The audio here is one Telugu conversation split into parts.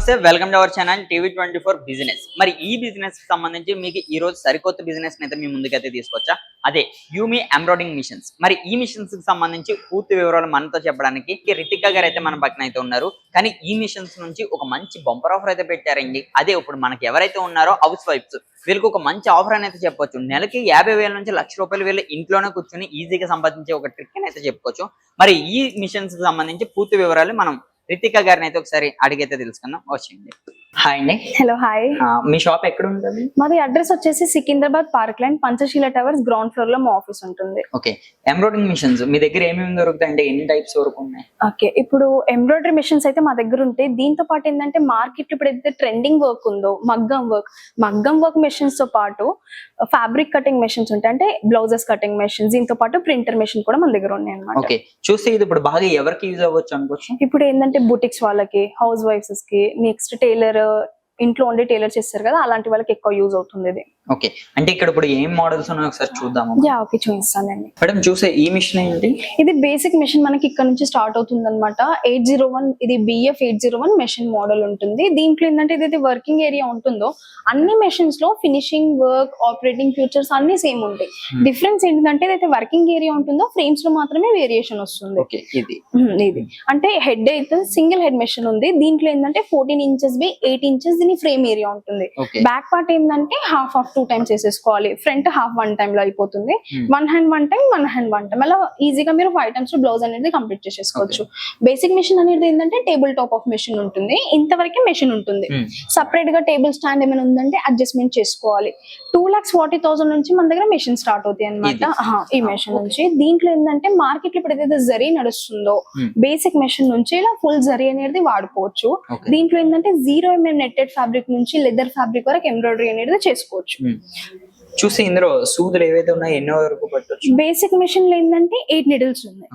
నమస్తే, welcome to our channel TV24 business. మరి ఈ బిజినెస్ కి సంబంధించి మీకు ఈ రోజు సరికొత్త బిజినెస్ అయితే మీ ముందుకైతే తీసుకొచ్చా. అదే యూమి ఎంబ్రాయిడింగ్ మిషన్స్. మరి ఈ మిషన్స్ కి సంబంధించి పూర్తి వివరాలు మనతో చెప్పడానికి రితికా గారు అయితే మన పక్కన అయితే ఉన్నారు. కానీ ఈ మిషన్స్ నుంచి ఒక మంచి బంపర్ ఆఫర్ అయితే పెట్టారండి. అదే ఇప్పుడు మనకి ఎవరైతే ఉన్నారో హౌస్ వైఫ్స్ వీళ్ళకి ఒక మంచి ఆఫర్ అని అయితే చెప్పొచ్చు. నెలకి 50,000 నుంచి ₹1,00,000 వీళ్ళు ఇంట్లోనే కూర్చొని ఈజీగా సంపాదించే ఒక ట్రిక్ అని అయితే చెప్పుకోవచ్చు. మరి ఈ మిషన్స్ కి సంబంధించి పూర్తి వివరాలు మనం రితికా గారిని అయితే ఒకసారి అడిగైతే తెలుసుకుందాం. వచ్చేయండి. హాయ్ అండి. Hello, hi. మీ షాప్ ఎక్కడ ఉంటుంది? మాది అడ్రస్ వచ్చేసి Secunderabad park line Panchsheel towers ground floor లో మా ఆఫీస్ ఉంటుంది. ఓకే. ఎంబ్రాయిడరింగ్ మిషన్స్ మీ దగ్గర ఏమేమి దొరుకుతాయంటే ఎన్ని టైప్స్ వరకు ఉన్నాయి? ఓకే, ఇప్పుడు ఎంబ్రాయిడరీ మిషన్స్ అయితే మా దగ్గర ఉంటాయి. దీంతో పాటు ఏంటంటే మార్కెట్ ఇప్పుడు ఏదైతే ట్రెండింగ్ వర్క్ ఉందో మగ్గం వర్క్ మెషిన్స్ తో పాటు ఫ్యాబ్రిక్ కటింగ్ మెషిన్స్ ఉంటాయి, అంటే బ్లౌజెస్ కటింగ్ మెషిన్స్. దీంతో పాటు ప్రింటర్ మెషిన్ కూడా మన దగ్గర ఉన్నాయి అన్నమాట. ఓకే, చూస్తే ఇది ఇప్పుడు బాగా ఎవరికి యూజ్ అవ్వచ్చు అనుకోవచ్చు? ఇప్పుడు ఏంటంటే బుటిక్స్ వాళ్ళకి, హౌస్ వైఫ్స్ కి, నెక్స్ట్ టైలర్, ఇంట్లో ఉండి టైలర్ చేస్తారు కదా, అలాంటి వాళ్ళకి ఎక్కువ యూజ్ అవుతుంది ఇది. ఓకే, అంటే ఇక్కడ ఇప్పుడు ఏం మోడల్స్ ఉన్నాయో ఒకసారి చూద్దాము. ఓకే, చూపిస్తానండి. మేడం చూసే ఈ మిషన్ ఏంటి? ఇది బేసిక్ మిషన్ మనకి ఇక్కడ నుంచి స్టార్ట్ అవుతుంది అనమాట. 801 ఇది BF 801 మెషిన్ మోడల్ ఉంటుంది. దీంట్లో ఏంటంటే ఏదైతే వర్కింగ్ ఏరియా ఉంటుందో అన్ని మెషిన్స్ లో ఫినిషింగ్ వర్క్, ఆపరేటింగ్ ఫీచర్స్ అన్ని సేమ్ ఉంటాయి. డిఫరెన్స్ ఏంటంటే ఏదైతే వర్కింగ్ ఏరియా ఉంటుందో ఫ్రేమ్స్ లో మాత్రమే వేరియేషన్ వస్తుంది. ఇది అంటే హెడ్ అయితే సింగిల్ హెడ్ మెషిన్ ఉంది. దీంట్లో ఏంటంటే 14 ఇంచెస్ బై 8 ఇంచెస్ దీని ఫ్రేమ్ ఏరియా ఉంటుంది. బ్యాక్ పార్ట్ ఏంటంటే హాఫ్ 2 టైమ్స్ వేసేసుకోవాలి. ఫ్రంట్ హాఫ్ 1 టైమ్ లో అయిపోతుంది. 1 హ్యాండ్ 1 టైమ్, 1 హ్యాండ్ 1 టైమ్, అలా ఈజీగా మీరు 5 టైమ్స్ లో బ్లౌజ్ అనేది కంప్లీట్ చేసేసుకోవచ్చు. బేసిక్ మెషిన్ అనేది ఏంటంటే టేబుల్ టాప్ ఆఫ్ మెషిన్ ఉంటుంది. ఇంతవరకే మెషిన్ ఉంటుంది. సపరేట్ గా టేబుల్ స్టాండ్ ఏమైనా ఉందంటే అడ్జస్ట్మెంట్ చేసుకోవాలి. 2,40,000 నుంచి మన దగ్గర మెషిన్ స్టార్ట్ అవుతాయి అనమాట. ఈ మెషిన్ నుంచి దీంట్లో ఏంటంటే మార్కెట్ లో ఇప్పుడు ఏదైతే జరీ నడుస్తుందో బేసిక్ మెషిన్ నుంచి ఇలా ఫుల్ జరీ అనేది వాడుకోవచ్చు. దీంట్లో ఏంటంటే 0mm నెట్టెడ్ ఫ్యాబ్రిక్ నుంచి లెదర్ ఫ్యాబ్రిక్ వరకు ఎంబ్రాయిడరీ అనేది చేసుకోవచ్చు. చూసి ఇందులో సూదులు ఏవైతే ఉన్నాయో ఎన్నో వరకు పట్టొచ్చు? బేసిక్ మెషిన్ లో ఏంటంటే 8 నీడిల్స్ ఉన్నాయి.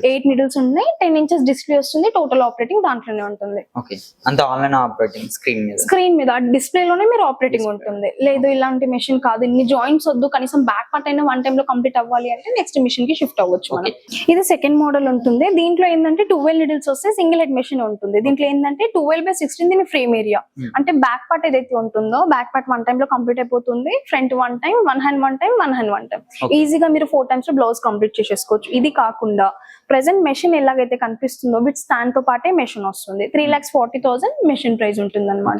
8 నీడిల్స్ ఉన్నాయి. 10 ఇంచెస్ డిస్ప్లే వస్తుంది. టోటల్ ఆపరేటింగ్ దాంట్లోనే ఉంటుంది. ఓకే, అంత ఆన్లైన్ ఆపరేటింగ్ స్క్రీన్ మీద డిస్ప్లే లోనే మీరు ఆపరేటింగ్ ఉంటుంది. లేదు ఇలాంటి మెషిన్ కాదు, ఇన్ని జాయింట్స్ వద్దు, కనీసం బ్యాక్ పార్ట్ అయినా 1 టైమ్ లో కంప్లీట్ అవ్వాలి అంటే నెక్స్ట్ మెషిన్ కి షిఫ్ట్ అవ్వచ్చు మనం. ఇది సెకండ్ మోడల్ ఉంటుంది. దీంట్లో ఏంటంటే 12 నీడిల్స్ వస్తే సింగిల్ హెడ్ మెషిన్ ఉంటుంది. దీంట్లో ఏంటంటే 12/16 దీని ఫ్రేమ్ ఏరియా, అంటే బ్యాక్ పార్ట్ ఏదైతే ఉంటుందో బ్యాక్ పార్ట్ 1 టైమ్ లో కంప్లీట్ అయిపోతుంది. Front 1 time, 1 hand 1 time, 1 hand 1 time, ఈజీగా మీరు 4 టైమ్స్ లో బ్లౌజ్ కంప్లీట్ చేసేసుకోవచ్చు. ఇది కాకుండా ప్రెసెంట్ మెషిన్ ఎలాగైతే కనిపిస్తుందో విత్ స్టాండ్ తో పాటే మెషిన్ వస్తుంది. 3,40,000 మెషిన్ ప్రైస్ ఉంటుంది అనమాట.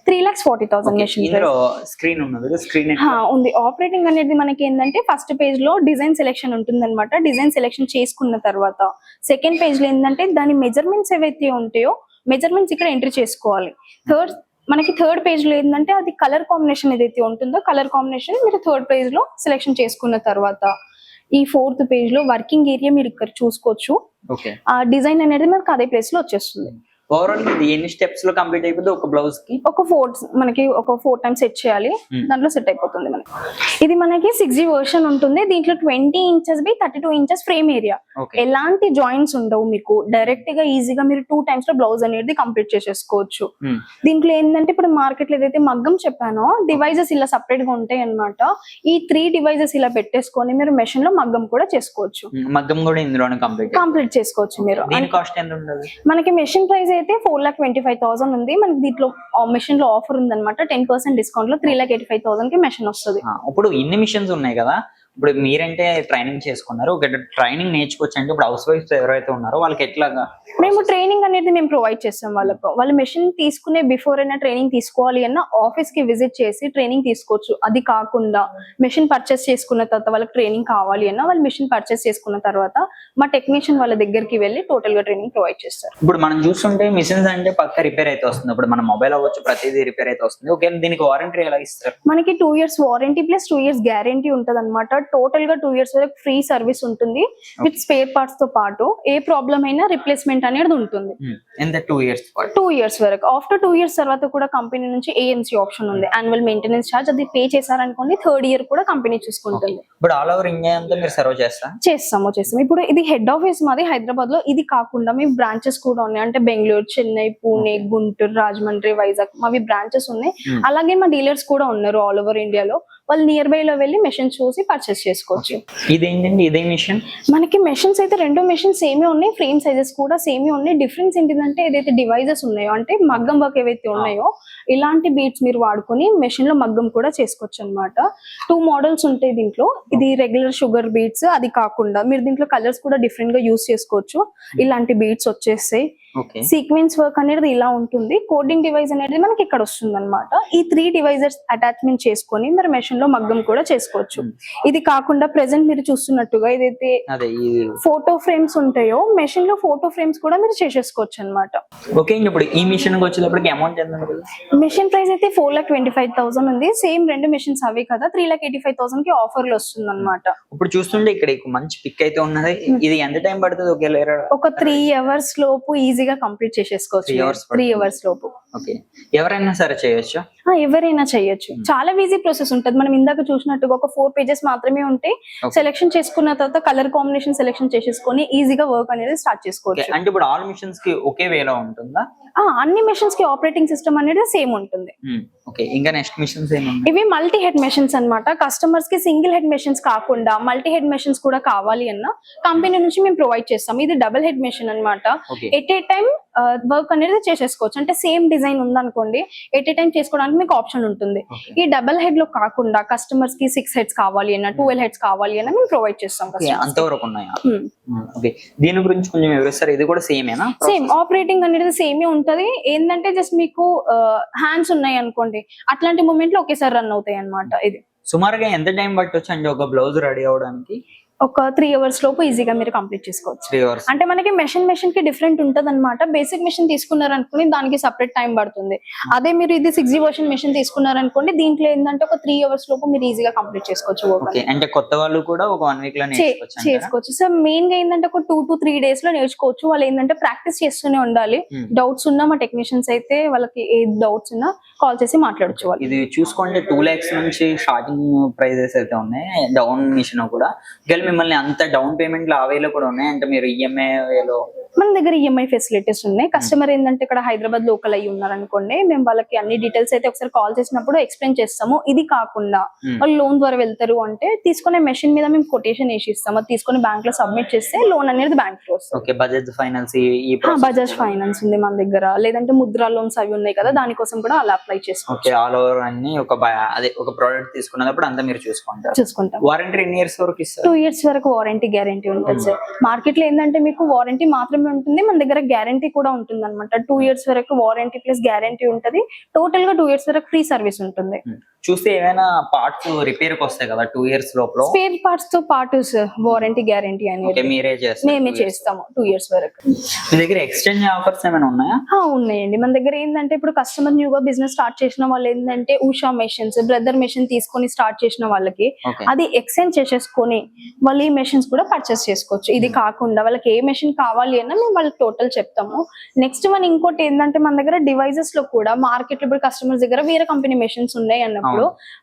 3,40,000 మెషిన్ స్క్రీన్ ఉంది. ఆపరేటింగ్ అనేది మనకి ఏంటంటే ఫస్ట్ పేజ్ లో డిజైన్ సెలెక్షన్ ఉంటుంది అనమాట. డిజైన్ సెలెక్షన్ చేసుకున్న తర్వాత సెకండ్ పేజ్ లో ఏంటంటే దాని మెజర్మెంట్స్ ఏవైతే ఉంటాయో మెజర్మెంట్స్ ఇక్కడ ఎంట్రీ చేసుకోవాలి. మనకి థర్డ్ పేజ్ లో ఏంటంటే అది కలర్ కాంబినేషన్ ఏదైతే ఉంటుందో కలర్ కాంబినేషన్ మీరు థర్డ్ పేజ్ లో సెలెక్షన్ చేసుకున్న తర్వాత ఈ 4th పేజ్ లో వర్కింగ్ ఏరియా మీరు ఇక్కడ చూసుకోవచ్చు. ఆ డిజైన్ అనేది మనకు అదే ప్లేస్ లో వచ్చేస్తుంది. ఓవరాల్ ఇది ఎన్ని స్టెప్స్ లో కంప్లీట్ అయిపోతుంది ఒక బ్లౌజ్ కి? మనకి ఒక 4 టైమ్స్ సెట్ చేయాలి. దాంట్లో సెట్ అయిపోతుంది మనకి. ఇది మనకి 6G వర్షన్ ఉంటుంది. దీంట్లో 20 inches by 32 inches frame area. ఎలాంటి జాయింట్స్ ఉండవు మీకు. డైరెక్ట్ గా ఈజీగా మీరు 2 టైమ్స్ లో బ్లౌజ్ అనేది కంప్లీట్ చేసేసుకోవచ్చు. దీంట్లో ఏంటంటే ఇప్పుడు మార్కెట్ లో ఏదైతే మగ్గం చెప్పానో డివైజెస్ ఇలా సపరేట్ గా ఉంటాయి అనమాట. ఈ 3 డివైజెస్ ఇలా పెట్టేసుకొని మీరు మెషిన్ లో మగ్గం కూడా చేసుకోవచ్చు. మగ్గం కూడా ఇందులోనే కంప్లీట్ చేసుకోవచ్చు మీరు. కాస్ట్ ఎంత ఉండదు? మనకి మెషిన్ ప్రైస్ అయితే 4,25,000 ఉంది. మనకి దీంట్లో మెషిన్ లో ఆఫర్ ఉంది అనమాట. 10% డిస్కౌంట్ లో 3,85,000 కి మెషిన్ వస్తుంది. ఇప్పుడు ఇన్ని మిషన్స్ ఉన్నాయి కదా, ఇప్పుడు మీరంటే ట్రైనింగ్ చేసుకున్నారు, ఒక ట్రైనింగ్ నేర్చుకోవచ్చు అంటే ఇప్పుడు హౌస్ వైఫ్స్ ఎవరైతే ఉన్నారో వాళ్ళకి ఎట్లాగా? మేము ట్రైనింగ్ అనేది మేము ప్రొవైడ్ చేస్తాం వాళ్ళకు. వాళ్ళు మెషిన్ తీసుకునే బిఫోర్ అయినా ట్రైనింగ్ తీసుకోవాలి అన్న ఆఫీస్ కి విజిట్ చేసి ట్రైనింగ్ తీసుకోవచ్చు. అది కాకుండా మెషిన్ పర్చేస్ చేసుకున్న తర్వాత వాళ్ళకి ట్రైనింగ్ కావాలి అన్న వాళ్ళు మెషిన్ పర్చేస్ చేసుకున్న తర్వాత మా టెక్నీషియన్ వాళ్ళ దగ్గరికి వెళ్ళి టోటల్ గా ట్రైనింగ్ ప్రొవైడ్ చేస్తారు. ఇప్పుడు మనం చూస్తుంటే మిషన్స్ అంటే పక్క రిపేర్ అయితే వస్తుంది. ఇప్పుడు మన మొబైల్ అవ్వచ్చు, ప్రతిదీ రిపేర్ అయితే వస్తుంది. ఓకే, దీనికి వారంటీ ఎలా ఇస్తారు? మనకి 2 years warranty plus 2 years guarantee ఉంటది అనమాట. టోటల్ గా 2 years వరకు ఫ్రీ సర్వీస్ ఉంటుంది విత్ స్పేర్ పార్ట్స్ తో పాటు. ఏ ప్రాబ్లం అయినా రిప్లేస్మెంట్ అనేది ఉంటుంది. 2 years వరకు. ఆఫ్టర్ 2 years తర్వాత కూడా కంపెనీ నుంచి AMC ఆప్షన్ ఉంది, యాన్యువల్ మెయింటెనెన్స్ ఛార్జ్. అది పే చేశారనుకోండి 3rd year కూడా కంపెనీ చూసుకుంటుంది. ఇప్పుడు ఆల్ ఓవర్ ఇండియా అంతా మీరు సర్వ్ చేస్తాము. ఇప్పుడు ఇది హెడ్ ఆఫీస్ మాది హైదరాబాద్ లో. ఇది కాకుండా మీ బ్రాంచెస్ కూడా ఉన్నాయి, అంటే బెంగళూరు, చెన్నై, పూణే, గుంటూరు, రాజమండ్రి, వైజాగ్ మావి బ్రాంచెస్ ఉన్నాయి. అలాగే మా డీలర్స్ కూడా ఉన్నారు ఆల్ ఓవర్ ఇండియాలో. వాళ్ళు నియర్ బై లో వెళ్ళి మెషిన్ చూసి పర్చేస్ చేసుకోవచ్చు. ఇదేంటండి ఇదే మిషన్? మనకి మెషిన్స్ అయితే రెండు మెషిన్స్ సేమే ఉన్నాయి, ఫ్రేమ్ సైజెస్ కూడా సేమే ఉన్నాయి. డిఫరెన్స్ ఏంటిదంటే ఏదైతే డివైజెస్ ఉన్నాయో అంటే మగ్గం వర్క్ ఏవైతే ఉన్నాయో ఇలాంటి బీట్స్ మీరు వాడుకొని మెషిన్ లో మగ్గం కూడా చేసుకోవచ్చు అన్నమాట. 2 మోడల్స్ ఉంటాయి దీంట్లో. ఇది రెగ్యులర్ షుగర్ బీట్స్, అది కాకుండా మీరు దీంట్లో కలర్స్ కూడా డిఫరెంట్ గా యూస్ చేసుకోవచ్చు. ఇలాంటి బీట్స్ వచ్చేస్తాయి. సీక్వెన్స్ వర్క్ అనేది ఇలా ఉంటుంది. కోడింగ్ డివైస్ అనేది మనకి ఇక్కడ వస్తుంది అనమాట. ఈ 3 డివైజెస్ అటాచ్మెంట్ చేసుకొని మీరు మెషిన్ లో మగ్గం కూడా చేసుకోవచ్చు. ఇది కాకుండా ప్రెసెంట్ మీరు చూస్తున్నట్టుగా ఏదైతే ఫోటో ఫ్రేమ్స్ ఉంటాయో మెషిన్ లో ఫోటో ఫ్రేమ్స్ కూడా మీరు చేసేసుకోవచ్చు అనమాట. ఓకే, ఇప్పుడు ఈ మిషన్ వచ్చేటప్పటికి అమౌంట్ ఎంత ఉంటుంది? మిషన్ ప్రైస్ అయితే 4,25,000 ఉంది. సేమ్ రెండు మిషన్స్ అవే కదా, 3,85,000 కి ఆఫర్ లో వస్తుంది అనమాట. ఇప్పుడు చూస్తుంటే ఇక్కడ మంచి పిక్ అయితే ఉన్నది. ఇది ఎంత టైం పడుతుంది? ఒక 3 అవర్స్ లోపు ఈజీగా కంప్లీట్ చేసేసుకోవచ్చు. 3 అవర్స్ లోపు. ఓకే, ఎవరైనా సరే చేయొచ్చు? ఎవరైనా చేయొచ్చు. చాలా ఈజీ ప్రాసెస్ ఉంటుంది. మనం ఇందాక చూసినట్టుగా ఒక 4 పేజెస్ మాత్రమే ఉంటాయి. సెలెక్షన్ చేసుకున్న తర్వాత కలర్ కాంబినేషన్ సెలెక్షన్ చేసేసుకొని ఈజీగా వర్క్ అనేది స్టార్ట్ చేసుకోవచ్చు. అంటే ఇప్పుడు ఆల్ మిషన్స్ కి ఒకే వేలో ఉంటుందా? అన్ని మిషన్స్ కి ఆపరేటింగ్ సిస్టమ్ అనేది సేమ్ ఉంటుంది. ఓకే, ఇంకా నెక్స్ట్ మిషన్స్ ఏముంది? ఇవి మల్టీ హెడ్ మెషిన్స్ అన్నమాట. కస్టమర్స్ కి సింగిల్ హెడ్ మెషిన్స్ కాకుండా మల్టీ హెడ్ మెషిన్స్ కూడా కావాలి అన్న కంపెనీ నుంచి మేము ప్రొవైడ్ చేస్తాం. ఇది డబుల్ హెడ్ మెషిన్ అన్నమాట. ఎట్ ఏ టైం వర్క్ అనేది చేసేసుకోవచ్చు. అంటే సేమ్ డిజైన్ ఉందనుకోండి, ఎట్ ఏ టైం చేసుకోవడానికి మీకు ఆప్షన్ ఉంటుంది. ఈ డబుల్ హెడ్ లో కాకుండా కస్టమర్స్ కి 6 హెడ్స్ కావాలి అన్న, 12 హెడ్స్ కావాలి అన్న మేము ప్రొవైడ్ చేస్తాం. అంతవరకు ఉన్నాయా? ఓకే, దీని గురించి కొంచెం వివరిస్తారు. ఇది కూడా సేమేనా? సేమ్ ఆపరేటింగ్ అనేది సేమే ఉంటది. ఏంటంటే జస్ట్ మీకు హ్యాండ్స్ ఉన్నాయి అనుకోండి, అట్లాంటి మూమెంట్ లో ఒకేసారి రన్ అవుతాయి అన్నమాట. ఇది సుమారుగా ఎంత టైం పట్టొచ్చు అండి ఒక బ్లౌజ్ రెడీ అవడానికి? ఒక 3 అవర్స్ లోపు ఈజీగా మీరు కంప్లీట్ చేసుకోవచ్చు. 3 అవర్స్ అంటే మనకి మెషిన్ కి డిఫరెంట్ ఉంటది అనమాట. బేసిక్ మెషిన్ తీసుకున్నారనుకోండి దానికి సపరేట్ టైం పడుతుంది. అదే మీరు ఇది 6G వర్షన్ మెషిన్ తీసుకున్నారనుకోండి దీంట్లో ఏంటంటే ఒక 3 అవర్స్ లోపు మీరు ఈజీగా కంప్లీట్ చేసుకోవచ్చు. అంటే కొత్త వాళ్ళు కూడా ఒక 1 వీక్ లో చేసుకోవచ్చు. సో మెయిన్ గా ఏంటంటే ఒక 2 to 3 డేస్ లో నేర్చుకోవచ్చు. వాళ్ళు ఏంటంటే ప్రాక్టీస్ చేస్తూనే ఉండాలి. డౌట్స్ ఉన్నా మా టెక్నీషియన్స్ అయితే వాళ్ళకి ఏ డౌట్స్ ఉన్నా కాల్ చేసి మాట్లాడచ్చు. వాళ్ళు ఇది చూసుకోండి 2 lakhs నుంచి స్టార్టింగ్ ప్రైజెస్ అయితే ఉన్నాయి. డౌన్ మిషన్ కూడా మిమ్మల్ని అంత డౌన్ పేమెంట్ లో అవేలో కూడా ఉన్నాయి. అంటే మీరు ఈఎంఐ లో మన దగ్గర ఈఎంఐ ఫెసిలిటీస్ ఉన్నాయి. కస్టమర్ ఏంటంటే ఇక్కడ హైదరాబాద్ లోకల్ అయ్యి ఉన్నారనుకోండి, మేము వాళ్ళకి అన్ని డీటెయిల్స్ అయితే ఒకసారి కాల్ చేసినప్పుడు ఎక్స్ప్లెయిన్ చేస్తాము. ఇది కాకుండా వాళ్ళు లోన్ ద్వారా వెళ్తారు అంటే తీసుకునే మెషిన్ మీద మేము కొటేషన్ వేసి ఇస్తాము. అది తీసుకుని బ్యాంక్ లో సబ్మిట్ చేస్తే లోన్ అనేది బ్యాంక్ లో వస్తుంది. బజాజ్ ఫైనాన్స్ బజాజ్ ఫైనాన్స్ ఉంది మన దగ్గర. లేదంటే ముద్రా లోన్స్ అవి ఉన్నాయి కదా, దానికోసం కూడా అలా అప్లై చేసుకోవచ్చు. ఆల్ ఓవర్ అన్ని ఒక ప్రోడక్ట్ తీసుకున్నప్పుడు అంతా మీరు చూసుకుంటాం. వారంటీ ఎన్ని ఇయర్స్ వరకు ఇస్తారు? 2 years వరకు వారంటీ గ్యారంటీ ఉంటుంది సార్. మార్కెట్ లో ఏంటంటే మీకు వారంటీ మాత్రమే ఉంటుంది, మన దగ్గర గ్యారంటీ కూడా ఉంటుంది అనమాట. 2 years వరకు వారంటీ ప్లస్ గ్యారంటీ ఉంటుంది. టోటల్ గా 2 years వరకు ఫ్రీ సర్వీస్ ఉంటుంది. చూస్తే ఏమైనా పార్ట్స్ రిపేర్ కి వస్తాయి కదా 2 years లోపల, స్పేర్ పార్ట్స్ తో పాటు వారంటీ గ్యారంటీ అనేది మేమే చేస్తాము 2 years వరకు. మీ దగ్గర ఎక్స్చేంజ్ ఆఫర్స్ ఏమైనా ఉన్నాయా? ఉన్నాయండి. మన దగ్గర ఏంటంటే ఇప్పుడు కస్టమర్ న్యూగా బిజినెస్ స్టార్ట్ చేసిన వాళ్ళు ఏంటంటే ఉషా మెషిన్స్, బ్రదర్ మెషిన్ తీసుకొని స్టార్ట్ చేసిన వాళ్ళకి అది ఎక్స్చేంజ్ చేసేసుకొని వాళ్ళు ఈ మెషిన్స్ కూడా పర్చేస్ చేసుకోవచ్చు. ఇది కాకుండా వాళ్ళకి ఏ మెషిన్ కావాలి అన్నా మేము వాళ్ళకి టోటల్ చెప్తాము. నెక్స్ట్ వన్ ఇంకోటి ఏంటంటే మన దగ్గర డివైజెస్ లో కూడా మార్కెట్ లో ఇప్పుడు కస్టమర్స్ దగ్గర వేరే కంపెనీ మెషిన్స్ ఉన్నాయి అన్నప్పుడు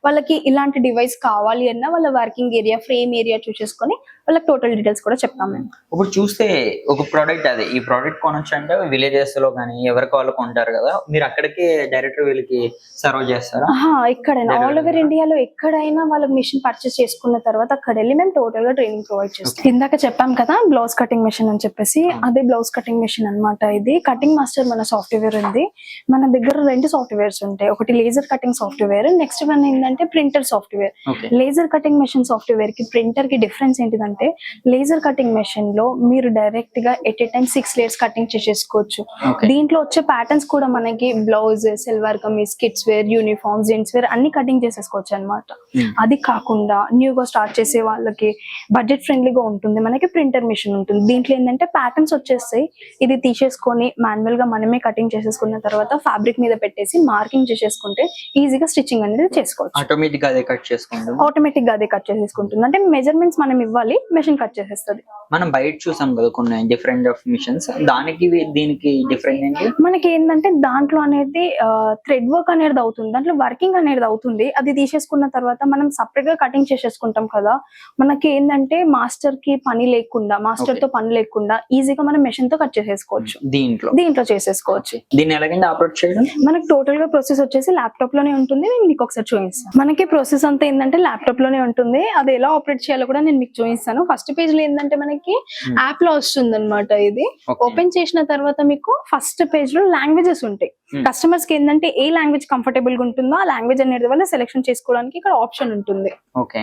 వాళ్ళకి ఇలాంటి డివైస్ కావాలి అన్నా వాళ్ళ వర్కింగ్ ఏరియా, ఫ్రేమ్ ఏరియా చూసేసుకొని వాళ్ళకి టోటల్ డీటెయిల్స్ కూడా చెప్తాము మేము. ఇప్పుడు చూస్తే ఒక ప్రోడక్ట్ ఈ ప్రోడక్ట్ కొనొచ్చు అంటే విలేజెస్ లో కానీ ఎవరికి వాళ్ళు కొంటారు కదా, మీరు అక్కడికి డైరెక్ట్ వీళ్ళకి సర్వ్ చేస్తారా? ఎక్కడైనా ఆల్ ఓవర్ ఇండియాలో ఎక్కడైనా వాళ్ళకి మిషన్ పర్చేస్ చేసుకున్న తర్వాత అక్కడ వెళ్ళి మేము టోటల్ గా ట్రైనింగ్ ప్రొవైడ్ చేస్తాం. ఇందాక చెప్పాం కదా బ్లౌజ్ కటింగ్ మెషిన్ అని చెప్పేసి, అదే బ్లౌజ్ కటింగ్ మెషిన్ అన్నమాట. ఇది కటింగ్ మాస్టర్ మన సాఫ్ట్వేర్ ఉంది. మన దగ్గర 2 సాఫ్ట్వేర్స్ ఉంటాయి. ఒకటి laser cutting software, next one ఏంటంటే printer software. Laser cutting machine software కి ప్రింటర్ కి డిఫరెన్స్ ఏంటిదంటే లేజర్ కటింగ్ మెషిన్ లో మీరు డైరెక్ట్ గా at a time 6 layers cutting చేసేసుకోవచ్చు. దీంట్లో వచ్చే ప్యాటర్న్స్ కూడా మనకి blouse, salwar kameez, kids wear, uniform, gents wear అన్ని కటింగ్ చేసేసుకోవచ్చు అనమాట. అది కాకుండా న్యూగా స్టార్ట్ చేసే వాళ్ళకి బడ్జెట్ ఫ్రెండ్లీగా ఉంటుంది మనకి ప్రింటర్ మిషన్ ఉంటుంది. దీంట్లో ఏంటంటే ప్యాటర్న్స్ వచ్చేస్తాయి. ఇది తీసేసుకొని మాన్యువల్ గా మనమే కటింగ్ చేసేసుకున్న తర్వాత ఫ్యాబ్రిక్ మీద పెట్టేసి మార్కింగ్ చేసేసుకుంటే ఈజీగా స్టిచ్చింగ్ అనేది చేసుకోవచ్చు. ఆటోమేటిక్ గా అదే కట్ చేసుకుంటుంది. అంటే మెజర్మెంట్స్ మనం ఇవ్వాలి, మెషిన్ కట్ చేసేస్తుంది. మనం బయట చూసాం కదా కొన్ని డిఫరెంట్ ఆఫ్ మిషన్స్, దానికి దీనికి డిఫరెంట్ ఏంటి? మనకి ఏంటంటే దాంట్లో అనేది థ్రెడ్ వర్క్ అనేది అవుతుంది, దాంట్లో వర్కింగ్ అనేది అవుతుంది. అది తీసేసుకున్న తర్వాత మనం సపరేట్ గా కటింగ్ చేసేసుకుంటాం కదా, మనకి ఏంటంటే మాస్టర్ తో పని లేకుండా ఈజీగా మనం మెషిన్ తో కట్ చేసేసుకోవచ్చు. దీంట్లో చేసేసుకోవచ్చు. దీన్ని ఎలాగంటే ఆపరేట్ చేయడం? మనకి టోటల్ గా ప్రాసెస్ వచ్చేసి ల్యాప్టాప్ లోనే ఉంటుంది. నేను మీకు ఒకసారి చూపిస్తాను. మనకి ప్రాసెస్ అంతా ఏంటంటే ల్యాప్టాప్ లోనే ఉంటుంది. అది ఎలా ఆపరేట్ చేయాలో కూడా నేను మీకు చూపిస్తాను. ఫస్ట్ పేజ్ లో ఏంటంటే మనకి యాప్ లో వస్తుంది అనమాట. ఇది ఓపెన్ చేసిన తర్వాత మీకు ఫస్ట్ పేజ్ లో లాంగ్వేజెస్ ఉంటాయి. కస్టమర్స్ కి ఏంటంటే ఏ లాంగ్వేజ్ కంఫర్టబుల్ గా ఉంటుందో ఆ లాంగ్వేజ్ అనేది వల్ల సెలెక్షన్ చేసుకోవడానికి ఇక్కడ ఆప్షన్ ఉంటుంది. ఓకే,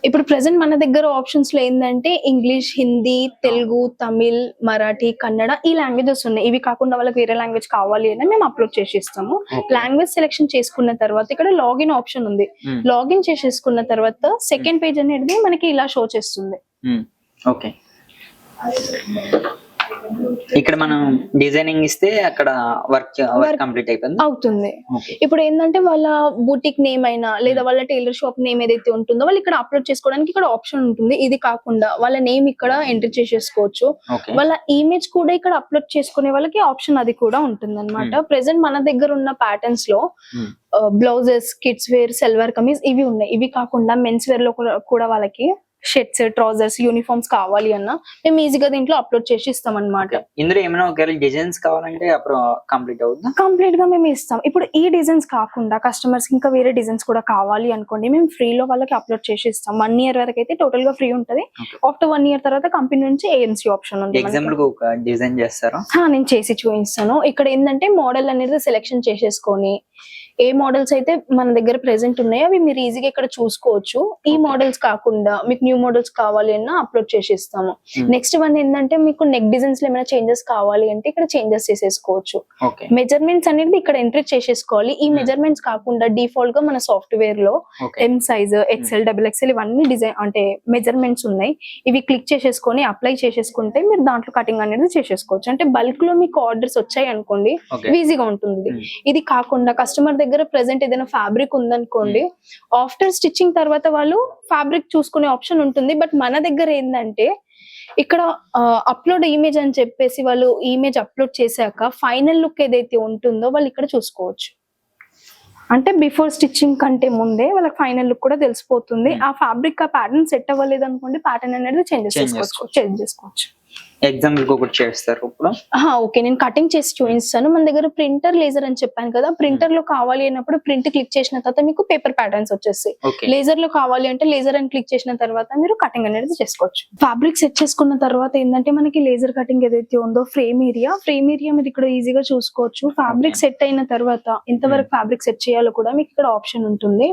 ఇప్పుడు ప్రెసెంట్ మన దగ్గర ఆప్షన్స్ లో ఏంటంటే ఇంగ్లీష్, హిందీ, తెలుగు, తమిళ్, మరాఠీ, కన్నడ ఈ లాంగ్వేజెస్ ఉన్నాయి. ఇవి కాకుండా వాళ్ళకి వేరే లాంగ్వేజ్ కావాలి అని మేము అప్లోడ్ చేసి ఇస్తాము. లాంగ్వేజ్ సెలెక్షన్ చేసుకున్న తర్వాత ఇక్కడ లాగిన్ ఆప్షన్ ఉంది. లాగిన్ చేసేసుకున్న తర్వాత సెకండ్ పేజ్ అనేది మనకి ఇలా షో చేస్తుంది. ఓకే, ఇక్కడ మనం డిజైనింగ్ ఇస్తే అక్కడ వర్క్ కంప్లీట్ అవుతుంది. ఇప్పుడు ఏంటంటే వాళ్ళ బూటిక్ నేమ్ అయినా లేదా వాళ్ళ టైలర్ షాప్ నేమ్ ఏదైతే ఉంటుందో వాళ్ళు ఇక్కడ అప్లోడ్ చేసుకోవడానికి ఇక్కడ ఆప్షన్ ఉంటుంది. ఇది కాకుండా వాళ్ళ నేమ్ ఇక్కడ ఎంటర్ చేసేసుకోవచ్చు. వాళ్ళ ఇమేజ్ కూడా ఇక్కడ అప్లోడ్ చేసుకునే వాళ్ళకి ఆప్షన్ అది కూడా ఉంటుంది అనమాట. ప్రెసెంట్ మన దగ్గర ఉన్న ప్యాటర్న్స్ లో blouses, kids wear, salwar kameez ఇవి ఉన్నాయి. ఇవి కాకుండా మెన్స్ వేర్ లో కూడా వాళ్ళకి షర్ట్స్, ట్రౌజర్స్, యూనిఫామ్స్ కావాలి అన్న మేము ఈజీగా దీంట్లో అప్లోడ్ చేసి ఇస్తాం అనమాట. ఇందులో ఏమైనా ఒకవేళ డిజైన్స్ కావాలంటే అప్పుడు కంప్లీట్ అవుతుందా? కంప్లీట్ గా మేము ఇస్తాం. ఇప్పుడు ఈ డిజైన్స్ కాకుండా కస్టమర్స్ ఇంకా వేరే డిజైన్స్ కూడా కావాలి అనుకోండి, మేము ఫ్రీలో వాళ్ళకి అప్లోడ్ చేసి ఇస్తాం. 1 year వరకు అయితే టోటల్ గా ఫ్రీ ఉంటది. ఆఫ్టర్ 1 year తర్వాత కంపెనీ నుంచి AMC ఆప్షన్ ఉంది. ఎగ్జాంపుల్ ఒక డిజైన్ చేస్తారా? నేను చేసి చూపిస్తాను. ఇక్కడ ఏంటంటే మోడల్ అనేది సెలెక్షన్ చేసేసుకొని ఏ మోడల్స్ అయితే మన దగ్గర ప్రెసెంట్ ఉన్నాయో అవి మీరు ఈజీగా ఇక్కడ చూసుకోవచ్చు. ఈ మోడల్స్ కాకుండా మీకు న్యూ మోడల్స్ కావాలి అన్న అప్లోడ్ చేసి ఇస్తాము. నెక్స్ట్ వన్ ఏంటంటే మీకు నెక్ డిజైన్స్ లో ఏమైనా చేంజెస్ కావాలి అంటే ఇక్కడ చేంజెస్ చేసేసుకోవచ్చు. మెజర్మెంట్స్ అనేది ఇక్కడ ఎంట్రీ చేసేసుకోవాలి. ఈ మెజర్మెంట్స్ కాకుండా డిఫాల్ట్ గా మన సాఫ్ట్వేర్ లో M సైజ్, XL, XXL ఇవన్నీ డిజైన్ అంటే మెజర్మెంట్స్ ఉన్నాయి. ఇవి క్లిక్ చేసేసుకొని అప్లై చేసేసుకుంటే మీరు దాంట్లో కటింగ్ అనేది చేసేసుకోవచ్చు. అంటే బల్క్ లో మీకు ఆర్డర్స్ వచ్చాయి అనుకోండి ఈజీగా ఉంటుంది. ఇది కాకుండా కస్టమర్ దగ్గర ప్రెసెంట్ ఏదైనా ఫ్యాబ్రిక్ ఉందనుకోండి, ఆఫ్టర్ స్టిచ్చింగ్ తర్వాత వాళ్ళు ఫ్యాబ్రిక్ చూసుకునే ఆప్షన్ ఉంటుంది. బట్ మన దగ్గర ఏంటంటే ఇక్కడ అప్లోడ్ ఇమేజ్ అని చెప్పేసి వాళ్ళు ఇమేజ్ అప్లోడ్ చేశాక ఫైనల్ లుక్ ఏదైతే ఉంటుందో వాళ్ళు ఇక్కడ చూసుకోవచ్చు. అంటే బిఫోర్ స్టిచ్చింగ్ కంటే ముందే వాళ్ళకి ఫైనల్ లుక్ కూడా తెలిసిపోతుంది. ఆ ఫ్యాబ్రిక్ ఆ ప్యాటర్న్ సెట్ అవ్వలేదు అనుకోండి, ప్యాటర్న్ అనేది చేంజ్ చేసుకోవచ్చు. ఎగ్జాంపుల్ ఒకటి చేస్తారు ఇప్పుడు. ఓకే, నేను కటింగ్ చేసి చూపిస్తాను. మన దగ్గర ప్రింటర్, లేజర్ అని చెప్పాను కదా. ప్రింటర్ లో కావాలి అన్నప్పుడు ప్రింట్ క్లిక్ చేసిన తర్వాత మీకు పేపర్ ప్యాటర్న్స్ వచ్చేస్తాయి. లేజర్ లో కావాలి అంటే లేజర్ అని క్లిక్ చేసిన తర్వాత మీరు కటింగ్ అనేది చేసుకోవచ్చు. ఫ్యాబ్రిక్ సెట్ చేసుకున్న తర్వాత ఏంటంటే మనకి లేజర్ కటింగ్ ఏదైతే ఉందో ఫ్రేమ్ ఏరియా మీరు ఇక్కడ ఈజీగా చూసుకోవచ్చు. ఫ్యాబ్రిక్ సెట్ అయిన తర్వాత ఎంతవరకు ఫ్యాబ్రిక్ సెట్ చేయాలో కూడా మీకు ఇక్కడ ఆప్షన్ ఉంటుంది.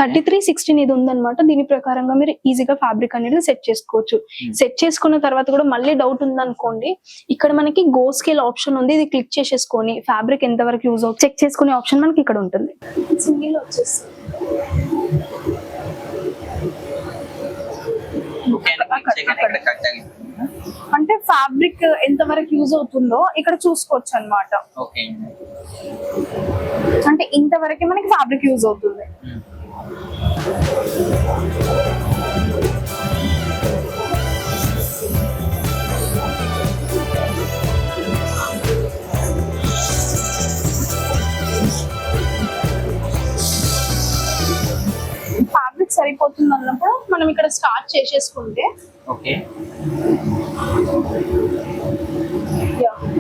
3316 ఇది ఉందన్నమాట. దీని ప్రకారంగా మీరు ఈజీగా ఫ్యాబ్రిక్ అనేది సెట్ చేసుకోవచ్చు. సెట్ చేసుకున్న తర్వాత కూడా మళ్ళీ డౌట్ ఉందనుకోండి, ఇక్కడ మనకి గో స్కేల్ ఆప్షన్ ఉంది. ఇది క్లిక్ చేసేసుకొని ఫ్యాబ్రిక్ ఎంత వరకు యూజ్ అవుతుంది చెక్ చేసుకునే ఆప్షన్ మనకి ఇక్కడ ఉంటుంది. సింగిల్ వచ్చేస్తుంది. అంటే ఫ్యాబ్రిక్ ఎంత వరకు యూజ్ అవుతుందో ఇక్కడ చూసుకోవచ్చు అన్నమాట. అంటే ఇంతవరకే మనకి ఫ్యాబ్రిక్ యూజ్ అవుతుంది. ఫ్యాబ్రిక్ సరిపోతుంది అన్నప్పుడు మనం ఇక్కడ స్టార్ట్ చేసేసుకుంటే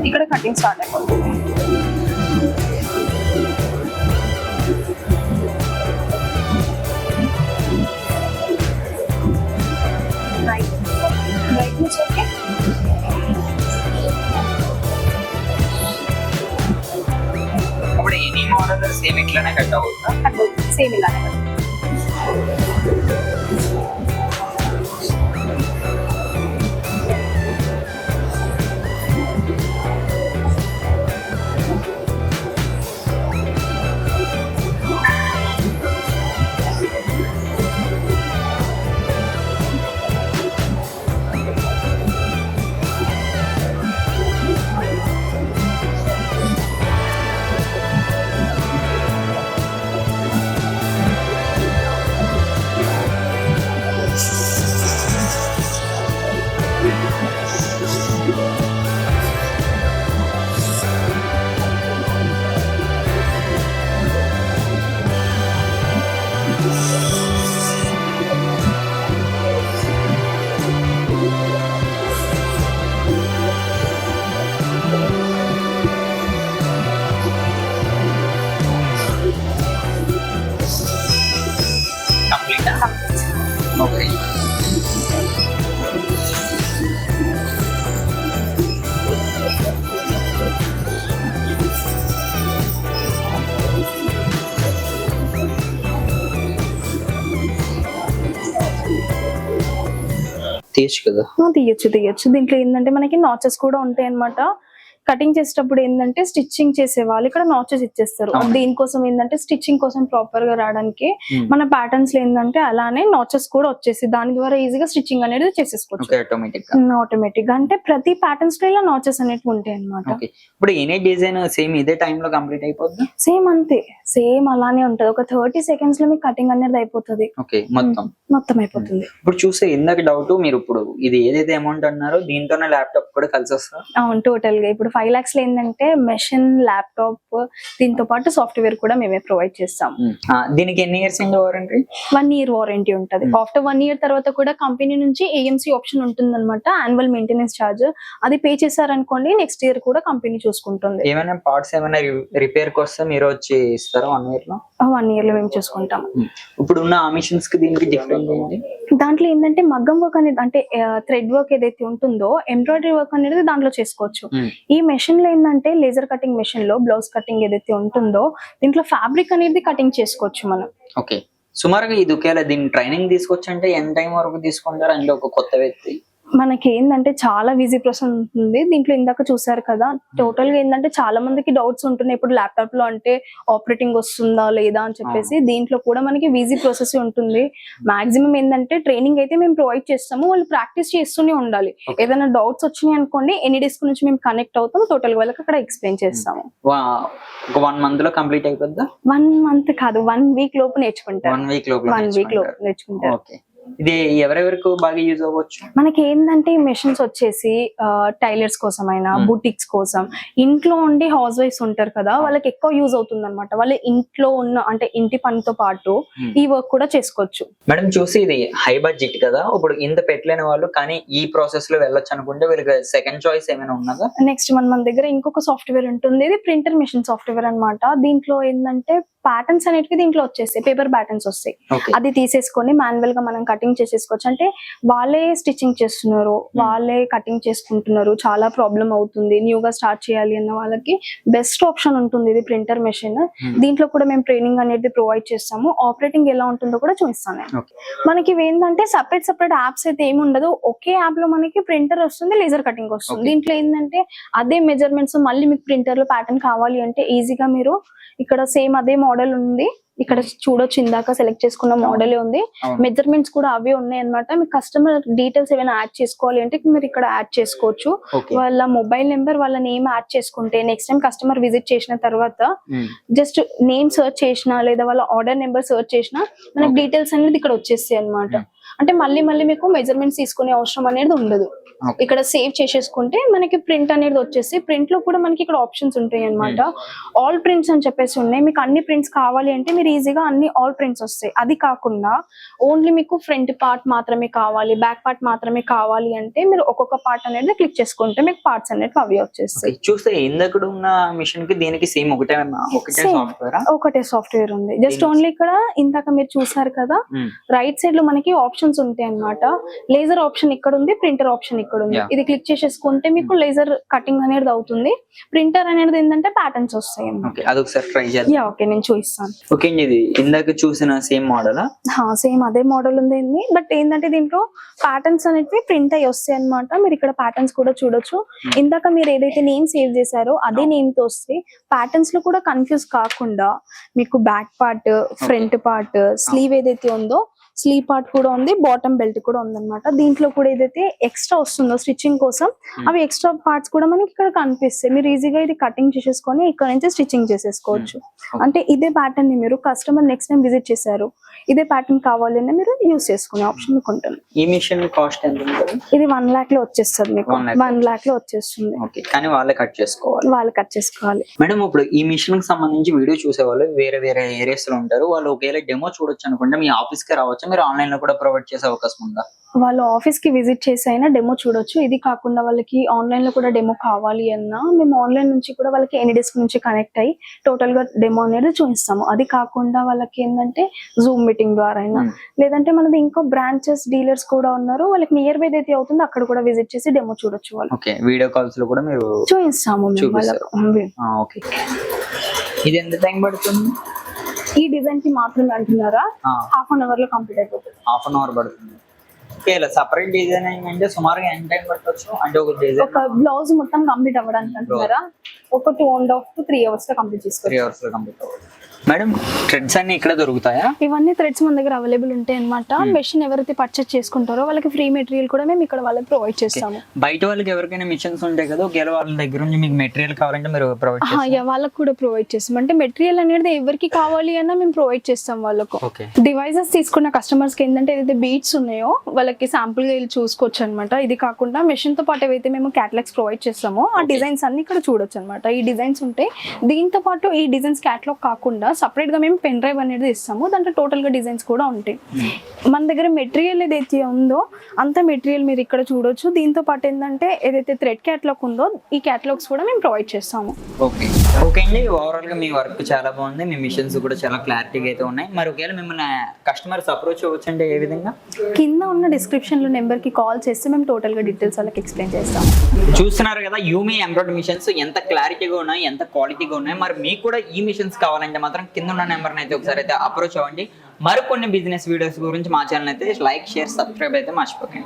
ఇక్కడ కటింగ్ స్టార్ట్ అయిపోతుంది. Brightness okay. ఇప్పుడు ఎనీ మోడల్ సేమ్ ఇట్లానే కట్ అవుతుందా? సేమ్ ఇలానే. కంప్లీట్. ఓకే. తీయచ్చు కదా? తీయచ్చు. దీంట్లో ఏంటంటే మనకి నాచెస్ కూడా ఉంటాయి అన్నమాట. కటింగ్ చేసేటప్పుడు ఏంటంటే స్టిచ్చింగ్ చేసే వాళ్ళు ఇక్కడ నాచెస్ ఇచ్చేస్తారు. అవును. దీనికోసం ఏంటంటే స్టిచ్చింగ్ కోసం ప్రాపర్ గా రావడానికి మన ప్యాటర్న్స్ లో ఏంటంటే అలానే నాచెస్ కూడా వచ్చేసి దాని ద్వారా ఈజీగా స్టిచ్చింగ్ అనేది చేసేసుకోవచ్చు ఆటోమేటిక్ గా. అంటే ప్రతి ప్యాటర్న్స్ లో ఇలా నాచెస్ అనేవి ఉంటాయి అన్నమాట. ఓకే. ఇప్పుడు ఎనీ డిజైన్ సేమ్ ఇదే టైం లో కంప్లీట్ అయిపోద్ది? సేమ్ అంతే, సేమ్ అలానే ఉంటది. ఒక 30 seconds లో మీకు కటింగ్ అనేది అయిపోతుంది. ఓకే. మొత్తం అయిపోతుంది. ఇప్పుడు చూస్తే ఇందాక డౌట్, మీరు ఇప్పుడు ఇది ఏదైతే అమౌంట్ అన్నారో దీంతోనే ల్యాప్టాప్ కూడా కలిసి వస్తా? అవును, టోటల్ గా ఇప్పుడు 5 lakhs లో ఏంటంటే మెషిన్, ల్యాప్టాప్, దీంతో పాటు సాఫ్ట్వేర్ కూడా మేమే ప్రొవైడ్ చేస్తాం. దీనికి ఎన్ని ఇయర్స్ అండి వారంటీ? 1 year వారంటీ ఉంటది. ఆఫ్టర్ 1 year తర్వాత కూడా కంపెనీ నుంచి AMC ఆప్షన్ ఉంటుంది అనమాట, యాన్యువల్ మెయింటెనెన్స్ ఛార్జ్. అది పే చేశారనుకోండి నెక్స్ట్ ఇయర్ కూడా కంపెనీ చూసుకుంటుంది. ఏమైనా పార్ట్స్ ఏమైనా రిపేర్ కి వస్తే మీరు వచ్చి ఇస్తారా 1 year లో? 1 year లో మేము చూసుకుంటాం. ఇప్పుడు ఉన్న ఆ మిషన్స్ కి దీనికి డిఫరెంట్ ఏంటి? దాంట్లో ఏంటంటే మగ్గం వర్క్ అనేది, అంటే థ్రెడ్ వర్క్ ఏదైతే ఉంటుందో ఎంబ్రాయిడరీ వర్క్ అనేది దాంట్లో చేసుకోవచ్చు. ఈ మెషిన్ లో ఏంటంటే లేజర్ కటింగ్ మెషిన్ లో బ్లౌజ్ కటింగ్ ఏదైతే ఉంటుందో దీంట్లో ఫ్యాబ్రిక్ అనేది కటింగ్ చేసుకోవచ్చు మనం. ఓకే. సుమారుగా ఇది ఒకేలా దీని ట్రైనింగ్ తీసుకొచ్చి అంటే ఎంత టైం వరకు తీసుకుంటారు అందులో ఒక కొత్త వ్యక్తి? మనకి ఏంటంటే చాలా ఈజీ ప్రాసెస్ ఉంటుంది దీంట్లో. ఇందాక చూసారు కదా, టోటల్ గా ఏంటంటే చాలా మందికి డౌట్స్ ఉంటున్నాయి ఇప్పుడు ల్యాప్టాప్ లో అంటే ఆపరేటింగ్ వస్తుందా లేదా అని చెప్పేసి. దీంట్లో కూడా మనకి ఈజీ ప్రాసెస్ ఉంటుంది. మాక్సిమం ఏంటంటే ట్రైనింగ్ అయితే మేము ప్రొవైడ్ చేస్తాము, వాళ్ళు ప్రాక్టీస్ చేస్తూనే ఉండాలి. ఏదైనా డౌట్స్ వచ్చినాయి అనుకోండి ఎనీ డేస్ నుంచి మేము కనెక్ట్ అవుతాం, టోటల్ వాళ్ళకి అక్కడ ఎక్స్ప్లెయిన్ చేస్తాము. ఒక 1 month లో కంప్లీట్ అయిపోద్దా? 1 month కాదు, 1 week లోపు నేర్చుకుంటారు. 1 week లోపు నేర్చుకుంటారు. ఓకే. ఇది ఎవరెవరికి బాగా యూజ్ అవ్వచ్చు? మనకి ఏంటంటే మెషిన్స్ వచ్చేసి టైలర్స్ కోసమైనా, బుటిక్స్ కోసం, ఇంట్లో ఉండి హౌస్ వైఫ్స్ ఉంటారు కదా వాళ్ళకి ఎక్కువ యూజ్ అవుతుంది అనమాట. వాళ్ళు ఇంట్లో ఉన్న అంటే ఇంటి పనితో పాటు ఈ వర్క్ కూడా చేసుకోవచ్చు. మేడం చూసి ఇది హై బడ్జెట్ కదా, ఇప్పుడు ఇంత పెట్టలేని వాళ్ళు కానీ ఈ ప్రాసెస్ లో వెళ్ళొచ్చు అనుకుంటే వీళ్ళకి సెకండ్ చాయిస్ ఏమైనా ఉన్నదా? నెక్స్ట్ మన దగ్గర ఇంకొక సాఫ్ట్వేర్ ఉంటుంది, ఇది ప్రింటర్ మెషిన్ సాఫ్ట్వేర్ అన్నమాట. దీంట్లో ఏంటంటే ప్యాటర్న్స్ అనేటివి దీంట్లో వచ్చేస్తాయి, పేపర్ ప్యాటర్న్స్ వస్తాయి. అది తీసేసుకొని మాన్యువల్ గా మనం కటింగ్ చేసేసుకోవచ్చు. అంటే వాళ్ళే స్టిచ్చింగ్ చేస్తున్నారు, వాళ్ళే కటింగ్ చేసుకుంటున్నారు, చాలా ప్రాబ్లం అవుతుంది. న్యూగా స్టార్ట్ చేయాలి అన్న వాళ్ళకి బెస్ట్ ఆప్షన్ ఉంటుంది ఇది ప్రింటర్ మెషిన్. దీంట్లో కూడా మేము ట్రైనింగ్ అనేది ప్రొవైడ్ చేస్తాము. ఆపరేటింగ్ ఎలా ఉంటుందో కూడా చూపిస్తాను నేను. మనకి ఏంటంటే సపరేట్ యాప్స్ అయితే ఏమి ఉండదు, ఒకే యాప్ లో మనకి ప్రింటర్ వస్తుంది, లేజర్ కటింగ్ వస్తుంది. దీంట్లో ఏంటంటే అదే మెజర్మెంట్స్ మళ్ళీ మీకు ప్రింటర్ లో ప్యాటర్న్ కావాలి అంటే ఈజీగా మీరు ఇక్కడ సేమ్ అదే మోడల్ ఉంది, ఇక్కడ చూడొచ్చు, ఇందాక సెలెక్ట్ చేసుకున్న మోడలే ఉంది, మెజర్మెంట్స్ కూడా అవే ఉన్నాయి అన్నమాట. మీకు కస్టమర్ డీటెయిల్స్ ఏమైనా యాడ్ చేసుకోవాలి అంటే మీరు ఇక్కడ యాడ్ చేసుకోవచ్చు. వాళ్ళ మొబైల్ నెంబర్, వాళ్ళ నేమ్ యాడ్ చేసుకుంటే నెక్స్ట్ టైం కస్టమర్ విజిట్ చేసిన తర్వాత జస్ట్ నేమ్ సర్చ్ చేసినా లేదా వాళ్ళ ఆర్డర్ నెంబర్ సర్చ్ చేసినా మనకి డీటెయిల్స్ అనేది ఇక్కడ వచ్చేస్తాయి అన్నమాట. అంటే మళ్ళీ మీకు మెజర్మెంట్స్ తీసుకునే అవసరం అనేది ఉండదు. ఇక్కడ సేవ్ చేసేసుకుంటే మనకి ప్రింట్ అనేది వచ్చేసి, ప్రింట్ లో కూడా మనకి ఇక్కడ ఆప్షన్స్ ఉంటాయి అన్నమాట. ఆల్ ప్రింట్స్ అని చెప్పేసి ఉన్నాయి. మీకు అన్ని ప్రింట్స్ కావాలి అంటే మీరు ఈజీగా అన్ని ఆల్ ప్రింట్స్ వస్తాయి. అది కాకుండా ఓన్లీ మీకు ఫ్రంట్ పార్ట్ మాత్రమే కావాలి, బ్యాక్ పార్ట్ మాత్రమే కావాలి అంటే మీరు ఒక్కొక్క పార్ట్ అనేది క్లిక్ చేసుకుంటే మీకు పార్ట్స్ అనేవి అవి వచ్చేస్తాయి. చూస్తే ఇందక్కడ ఉన్న మిషన్ కి దీనికి సేమ్ ఒకటే సాఫ్ట్వేర్ ఉంది. జస్ట్ ఓన్లీ ఇక్కడ ఇందాక మీరు చూసారు కదా రైట్ సైడ్ లో మనకి ఆప్షన్స్ ఉంటాయి అన్నమాట. లేజర్ ఆప్షన్ ఇక్కడ ఉంది, ప్రింటర్ ఆప్షన్ ఇక్కడ ఉంది. ఇది క్లిక్ చేసేసుకుంటే మీకు లేజర్ కటింగ్ అనేది అవుతుంది. ప్రింటర్ అనేది ఏంటంటే ప్యాటర్న్స్ వస్తాయి. అదొకసారి ట్రై చేద్దాం. ఓకే, నేను చూపిస్తాను. ఓకే, ఇది ఇందాక చూసిన సేమ్ మోడల్? సేమ్ అదే మోడల్ ఉంది, బట్ ఏంటంటే దీంట్లో ప్యాటర్న్స్ అనేవి ప్రింట్ అయ్యి వస్తాయి అన్నమాట. మీరు ఇక్కడ ప్యాటర్న్స్ కూడా చూడొచ్చు. ఇందాక మీరు ఏదైతే నేమ్ సేవ్ చేశారో అదే నేమ్ తో వస్తాయి. ప్యాటర్న్స్ లో కూడా కన్ఫ్యూజ్ కాకుండా మీకు back part, front part, sleeve ఏదైతే ఉందో స్లీవ్ పార్ట్ కూడా ఉంది, బాటమ్ బెల్ట్ కూడా ఉందన్నమాట. దీంట్లో కూడా ఏదైతే ఎక్స్ట్రా వస్తుందో స్టిచ్చింగ్ కోసం అవి ఎక్స్ట్రా పార్ట్స్ కూడా మనకి ఇక్కడ కనిపిస్తాయి. మీరు ఈజీగా ఇది కటింగ్ చేసేసుకొని ఇక్కడ నుంచి స్టిచ్చింగ్ చేసేసుకోవచ్చు. అంటే ఇదే ప్యాటర్న్ ని మీరు కస్టమర్ నెక్స్ట్ టైం విజిట్ చేశారు, ఇదే ప్యాటర్న్ కావాలి అని మీరు యూస్ చేసుకునే ఆప్షన్ మీకు ఉంటుంది. ఈ మిషన్ కాస్ట్ ఎంత ఉంటుంది? ఇది 1 lakh లో వచ్చేస్తుంది మీకు. 1 lakh లో వచ్చేస్తుంది. ఓకే, కానీ వాళ్ళే కట్ చేసుకోవాలి. వాళ్ళు కట్ చేసుకోవాలి. మేడం ఇప్పుడు ఈ మిషన్ కి సంబంధించి వీడియో చూసే వాళ్ళు వేరే వేరే ఏరియాస్ లో ఉంటారు, వాళ్ళు ఒకవేళ డెమో చూడొచ్చు అనుకుంటే మీ ఆఫీస్ కి రావచ్చు, మీరు ఆన్లైన్ లో కూడా ప్రొవైడ్ చేసే అవకాశం ఉందా? వాళ్ళు ఆఫీస్ కి విజిట్ చేసి అయినా డెమో చూడొచ్చు. ఇది కాకుండా వాళ్ళకి ఆన్లైన్ లో కూడా డెమో కావాలి అన్నా మేము ఆన్లైన్ నుంచి కూడా వాళ్ళకి ఎనీ డెస్క్ నుంచి కనెక్ట్ అయ్యి టోటల్ గా డెమో అనేది చూపిస్తాము. అది కాకుండా వాళ్ళకి ఏంటంటే జూమ్ మీటింగ్ ద్వారా అయినా లేదంటే మనది ఇంకో బ్రాంచెస్ డీలర్స్ కూడా ఉన్నారు, వాళ్ళకి నియర్ బై అయితే అవుతుందో అక్కడ కూడా విజిట్ చేసి డెమో చూడొచ్చు. వాళ్ళు ఓకే, వీడియో కాల్స్ లో కూడా మీరు చూపిస్తాము వాళ్ళకు. ఓకే, ఇది ఎంత టైం పడుతుంది? ఈ డిజైన్ కి మాత్రమే అంటున్నారా? హాఫ్ అన్ అవర్ లో కంప్లీట్ అయిపోతుంది. హాఫ్ అన్ అవర్ పడుతుంది. ఇలా సెపరేట్ డిజైనింగ్ అంటే సుమారుగా ఎంత టైం పట్టవచ్చు? అంటే ఒక డిజైన్ ఒక బ్లౌజ్ మొత్తం కంప్లీట్ అవ్వడానికి అంటున్నారా? ఒక 2.5 to 3 hours లో కంప్లీట్ చేసుకోవచ్చు. 3 hours లో కంప్లీట్ అవ్వచ్చు. మేడం థ్రెడ్స్ అన్ని ఇక్కడ దొరుకుతాయా? ఇవన్నీ థ్రెడ్స్ మన దగ్గర అవైలబుల్ ఉంటాయి అన్నమాట. మెషిన్ ఎవరైతే పర్చేస్ చేసుకుంటారో వాళ్ళకి ఫ్రీ మెటీరియల్ కూడా మేము ఇక్కడ వాళ్ళకి ప్రొవైడ్ చేస్తాము. బయట వాళ్ళకి ఎవరికైనా మిషన్స్ ఉంటాయి కదా, ఒకవేళ వాళ్ళ దగ్గర నుంచి మీకు మెటీరియల్ కావాలంటే మీరు ప్రొవైడ్ చేస్తారా? వాళ్ళకి కూడా ప్రొవైడ్ చేస్తాం. అంటే మెటీరియల్ అనేది ఎవరికి కావాలి అన్నా మేము ప్రొవైడ్ చేస్తాం వాళ్ళకు. డివైజెస్ తీసుకున్న కస్టమర్స్ కి ఏంటంటే ఏదైతే బీట్స్ ఉన్నాయో వాళ్ళకి శాంపుల్ గా వెళ్ళి చూసుకోవచ్చు అనమాట. ఇది కాకుండా మెషిన్ తో పాటు ఏవైతే మేము క్యాటలాగ్స్ ప్రొవైడ్ చేస్తామో ఆ డిజైన్స్ అన్ని ఇక్కడ చూడొచ్చు అనమాట. ఈ డిజైన్స్ ఉంటాయి. దీంతో పాటు ఈ డిజైన్స్ క్యాటలాగ్ కాకుండా సపరేట్ గా మేము పెన్ డ్రైవ్ అనేది ఇస్తాము. దాంట్లో టోటల్ గా డిజైన్స్ కూడా ఉంటాయి. మన దగ్గర మెటీరియల్ ఏదైతే ఉందో అంత మెటీరియల్ మీరు ఇక్కడ చూడొచ్చు. దీంతో పాటు ఏంటంటే ఏదైతే థ్రెడ్ క్యాటలాగ్ ఉందో ఈ క్యాటలాగ్స్ కూడా మేము ప్రొవైడ్ చేస్తాము. ఓకే ఓకే అండి, ఓవరాల్ గా మీ వర్క్ చాలా బాగుంది, మీ మిషన్స్ కూడా చాలా క్లారిటీగా అయితే ఉన్నాయి. మరి ఒకవేళ మిమ్మల్ని కస్టమర్స్ అప్రోచ్ అవ్వచ్చు అంటే ఏ విధంగా? కింద ఉన్న డిస్క్రిప్షన్ లో నెంబర్ కి కాల్ చేస్తే మేము టోటల్ గా డీటెయిల్స్ వాళ్ళకి ఎక్స్ప్లెయిన్ చేస్తాం. చూస్తున్నారు కదా యూమీ ఎంబ్రాయిడరీ మిషన్స్ ఎంత క్లారిటీగా ఉన్నాయి, ఎంత క్వాలిటీగా ఉన్నాయి. మరి మీకు కూడా ఈ మిషన్స్ కావాలంటే మాత్రం కింద ఉన్న నెంబర్ని అయితే ఒకసారి అయితే అప్రోచ్ అవ్వండి. మరికొన్ని బిజినెస్ వీడియోస్ గురించి మా ఛానల్ అయితే లైక్, షేర్, సబ్స్క్రైబ్ అయితే మర్చిపోకండి.